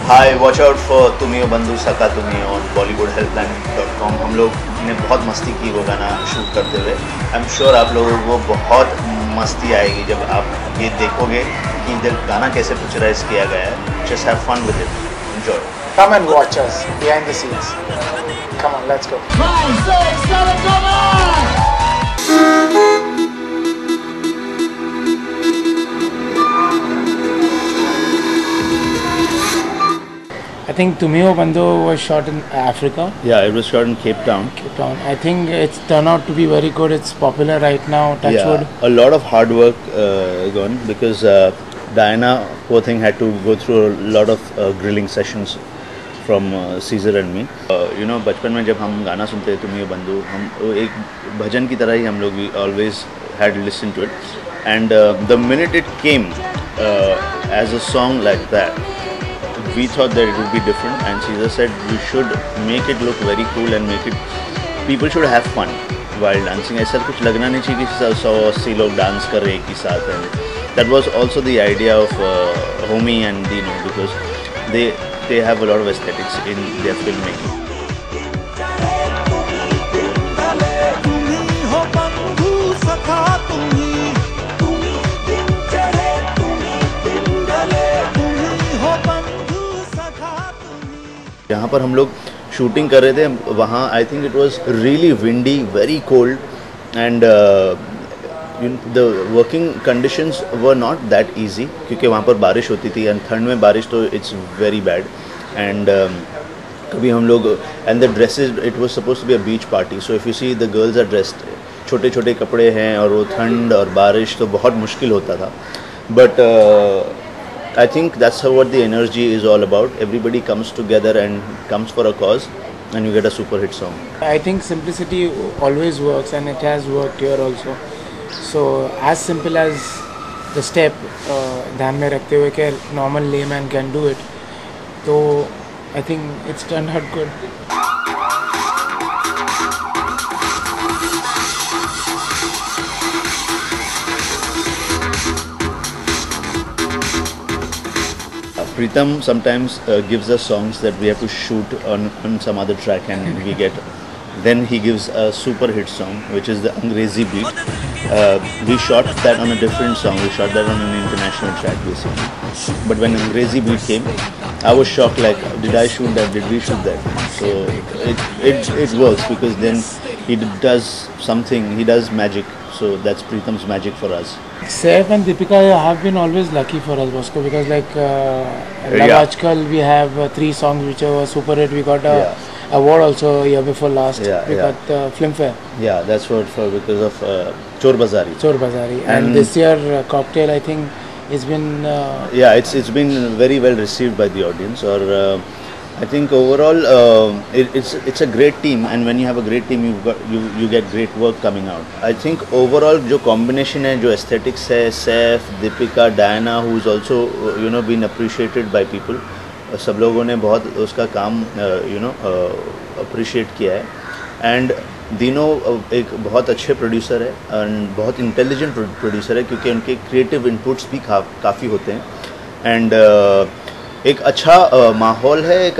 Hi watch out for तुम्ही बंधु सका तुम्ही ऑन bollywoodhelpline.com। हम लोग ने बहुत मस्ती की वो गाना शूट करते हुए। आई एम श्योर आप लोगों को बहुत मस्ती आएगी जब आप ये देखोगे कि इधर गाना कैसे पिक्चराइज किया गया है। Just have fun with it, enjoy. Come and watch us behind the scenes. Come on, let's go. 5, 6, 7, come on! I think Tumio Bandhu was shot in Africa, Yeah, it was shot in Cape Town. Cape Town. I think it's turned out to be very good. It's popular right now. Touchwood. Yeah, a lot of hard work gone because Diana, poor thing, had to go through a lot of grilling sessions from Caesar and me. You know, बचपन में जब हम गाना सुनते थे तुम्ही बंधु, हम एक भजन की तरह ही हम लोग always had listened to it, and the minute it came as a song like that, we thought that it would be different, and Caesar said we should make it look very cool and make it, people should have fun while dancing. ऐसा कुछ लगना नहीं चाहिए कि 100-80 लोग dance कर रहे एक ही साथ हैं. That was also the idea of Homi and Dino, because they have a lot of aesthetics in their filmmaking. यहाँ पर हम लोग शूटिंग कर रहे थे वहाँ, I think it was really windy, very cold, and the working conditions were not that easy क्योंकि वहाँ पर बारिश होती थी, एंड ठंड में बारिश तो इट्स वेरी बैड. एंड कभी हम लोग, and the dresses, it was suppose to be a beach party, so if you see the girls are dressed, छोटे छोटे कपड़े हैं और वो ठंड और बारिश, तो बहुत मुश्किल होता था. But I think that's what the energy is all about. Everybody comes together and comes for a cause, and you get a super hit song. I think simplicity always works, and it has worked here also. So as simple as the step, ध्यान में रखते हुए कि normal layman can do it. So I think it's turned out good. Pritam sometimes gives us songs that we have to shoot on some other track, and we get, then he gives a super hit song which is the Angrezi beat. We shot that on a different song, we shot that on an international track basically, but when Angrezi beat came, I was shocked, like, did I shoot that, did we shoot that? So it works because then he does something, he does magic, so that's Pritam's magic for us. Saif and Deepika have been always lucky for us, Bosco, because like Love Aajkal, we have 3 songs which are super hit. We got a award also year before last. We got Filmfare. Yeah, that's what for, because of Chor Bazaari. Chor Bazaari. And this year Cocktail, I think, it's been yeah, it's been very well received by the audience. Or I think overall it's a great team, and when you have a great team, you get great work coming out. I think overall जो combination है, जो aesthetics है, Saif, Deepika, Diana, who is also you know been appreciated by people, सब लोगों ने बहुत उसका काम you know appreciate किया है. And Dino एक बहुत अच्छे प्रोड्यूसर है and बहुत इंटेलिजेंट प्रोड्यूसर है, क्योंकि उनके क्रिएटिव इनपुट्स भी काफ़ी होते हैं. एंड एक अच्छा माहौल है, एक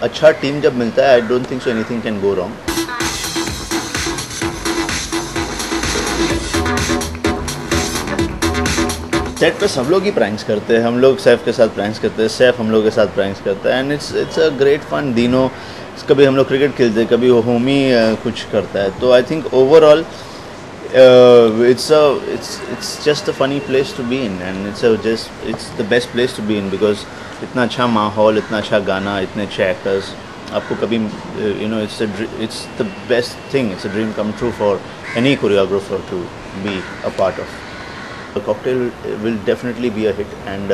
अच्छा टीम जब मिलता है, I don't think so anything can go wrong. Set पे सब लोग ही प्रैंक्स करते हैं. हम लोग सैफ के साथ प्रैंक्स करते हैं, सैफ हम लोग के साथ प्रैंक्स करता है, and it's a great fun. Dino, कभी हम लोग क्रिकेट खेलते हैं, कभी वो होमी कुछ करता है. तो I think overall it's just a funny place to be in, and it's the best place to be in because इतना अच्छा माहौल, इतना अच्छा गाना, इतने अच्छे एक्टर्स. आपको कभी you know it's the best thing, it's a dream come true for any choreographer to be a part of. The Cocktail will definitely be a hit, and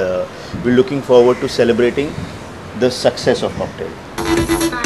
we're looking forward to celebrating the success of Cocktail.